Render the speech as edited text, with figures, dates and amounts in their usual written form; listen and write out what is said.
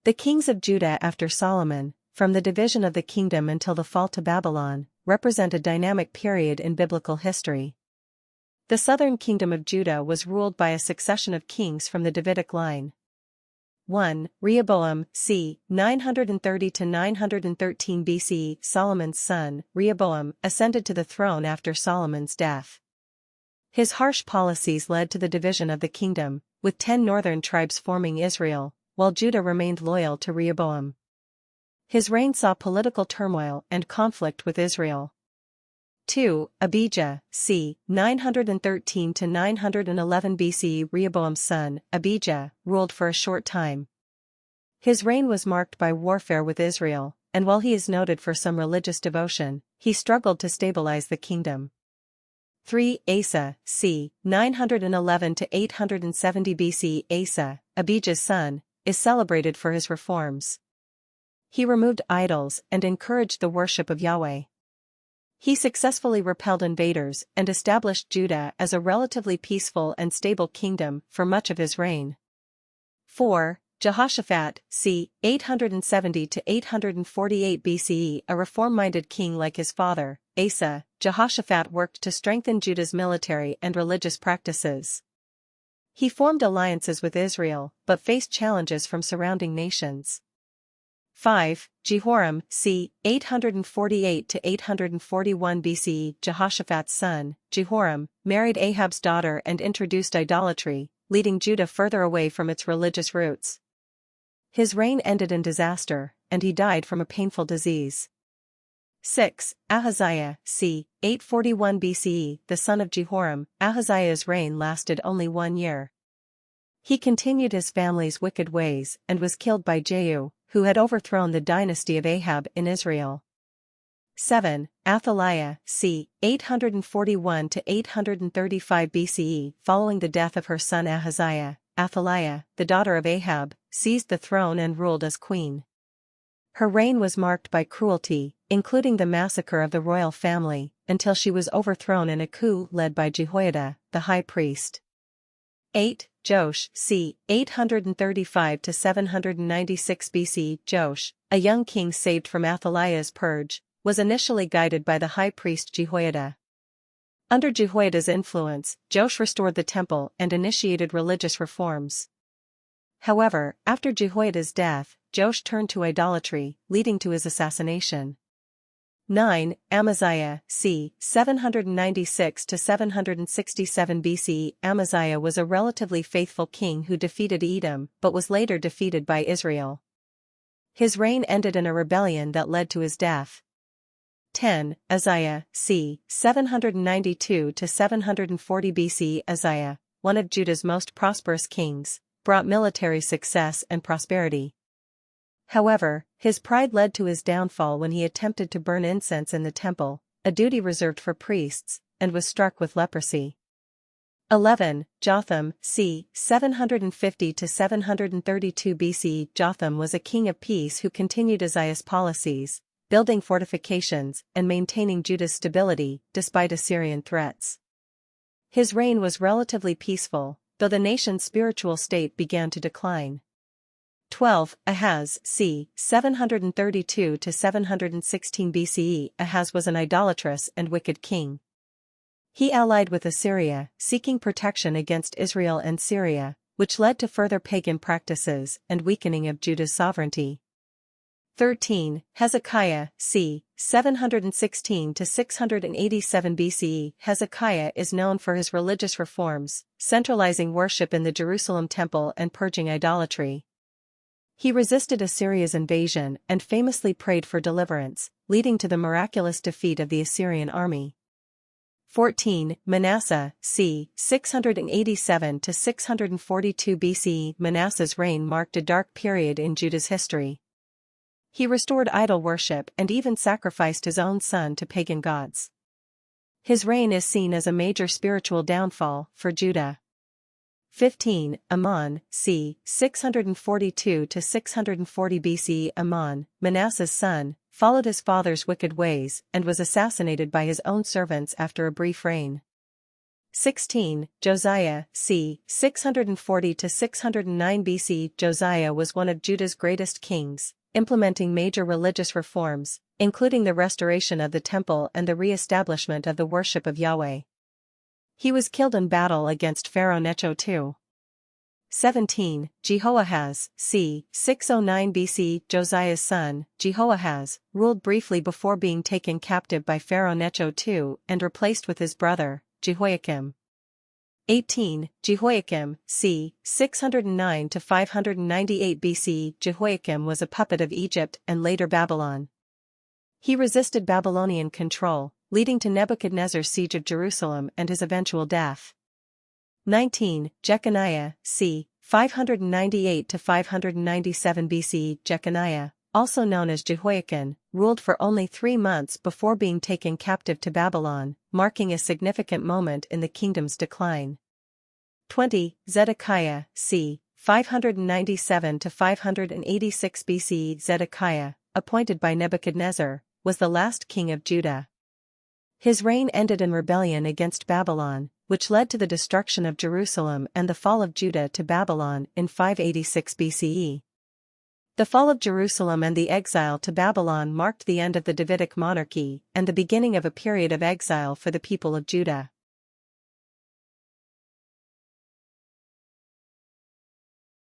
The kings of Judah after Solomon, from the division of the kingdom until the fall to Babylon, represent a dynamic period in biblical history. The southern kingdom of Judah was ruled by a succession of kings from the Davidic line. 1. Rehoboam, c. 930 to 913 BC. Solomon's son, Rehoboam, ascended to the throne after Solomon's death. His harsh policies led to the division of the kingdom, with 10 northern tribes forming Israel, while Judah remained loyal to Rehoboam. His reign saw political turmoil and conflict with Israel. 2. Abijah, c. 913 to 911 BC. Rehoboam's son, Abijah, ruled for a short time. His reign was marked by warfare with Israel, and while he is noted for some religious devotion, he struggled to stabilize the kingdom. 3. Asa, c. 911 to 870 BC. Asa, Abijah's son, is celebrated for his reforms. He removed idols and encouraged the worship of Yahweh. He successfully repelled invaders and established Judah as a relatively peaceful and stable kingdom for much of his reign. 4. Jehoshaphat, c. 870 to 848 BCE. A reform-minded king like his father, Asa, Jehoshaphat worked to strengthen Judah's military and religious practices. He formed alliances with Israel but faced challenges from surrounding nations. 5. Jehoram, c. 848 to 841 BCE. Jehoshaphat's son, Jehoram, married Ahab's daughter and introduced idolatry, leading Judah further away from its religious roots. His reign ended in disaster, and he died from a painful disease. 6. Ahaziah, c. 841 BCE. The son of Jehoram, Ahaziah's reign lasted only 1 year. He continued his family's wicked ways and was killed by Jehu, who had overthrown the dynasty of Ahab in Israel. 7. Athaliah, c. 841 to 835 BCE. Following the death of her son Ahaziah, Athaliah, the daughter of Ahab, seized the throne and ruled as queen. Her reign was marked by cruelty, including the massacre of the royal family, until she was overthrown in a coup led by Jehoiada, the high priest. 8. Joash, c. 835 to 796 BC. Joash, a young king saved from Athaliah's purge, was initially guided by the high priest Jehoiada. Under Jehoiada's influence, Joash restored the temple and initiated religious reforms. However, after Jehoiada's death, Joash turned to idolatry, leading to his assassination. 9. Amaziah, c. 796 to 767 BC. Amaziah was a relatively faithful king who defeated Edom but was later defeated by Israel. His reign ended in a rebellion that led to his death. 10. Uzziah, c. 792 to 740 BC. Uzziah, one of Judah's most prosperous kings, brought military success and prosperity. However, his pride led to his downfall when he attempted to burn incense in the temple, a duty reserved for priests, and was struck with leprosy. 11. Jotham, c. 750 to 732 BC. Jotham was a king of peace who continued Uzziah's policies, building fortifications and maintaining Judah's stability despite Assyrian threats. His reign was relatively peaceful, though the nation's spiritual state began to decline. 12. Ahaz, c. 732 to 716 BCE. Ahaz was an idolatrous and wicked king. He allied with Assyria, seeking protection against Israel and Syria, which led to further pagan practices and weakening of Judah's sovereignty. 13. Hezekiah, c. 716 to 687 BCE. Hezekiah is known for his religious reforms, centralizing worship in the Jerusalem temple and purging idolatry. He resisted Assyria's invasion and famously prayed for deliverance, leading to the miraculous defeat of the Assyrian army. 14. Manasseh, c. 687 to 642 BC. Manasseh's reign marked a dark period in Judah's history. He restored idol worship and even sacrificed his own son to pagan gods. His reign is seen as a major spiritual downfall for Judah. 15. Amon, c. 642 to 640 BC. Amon, Manasseh's son, followed his father's wicked ways and was assassinated by his own servants after a brief reign. 16. Josiah, c. 640 to 609 BC. Josiah was one of Judah's greatest kings, implementing major religious reforms, including the restoration of the temple and the re-establishment of the worship of Yahweh. He was killed in battle against Pharaoh Necho II. 17. Jehoahaz, c. 609 BC. Josiah's son, Jehoahaz, ruled briefly before being taken captive by Pharaoh Necho II and replaced with his brother, Jehoiakim. 18. Jehoiakim, c. 609 to 598 BC. Jehoiakim was a puppet of Egypt and later Babylon. He resisted Babylonian control, leading to Nebuchadnezzar's siege of Jerusalem and his eventual death. 19. Jeconiah, c. 598 to 597 BC. Jeconiah, also known as Jehoiakim, ruled for only 3 months before being taken captive to Babylon, marking a significant moment in the kingdom's decline. 20. Zedekiah, c. 597 to 586 BC. Zedekiah, appointed by Nebuchadnezzar, was the last king of Judah. His reign ended in rebellion against Babylon, which led to the destruction of Jerusalem and the fall of Judah to Babylon in 586 BCE. The fall of Jerusalem and the exile to Babylon marked the end of the Davidic monarchy and the beginning of a period of exile for the people of Judah.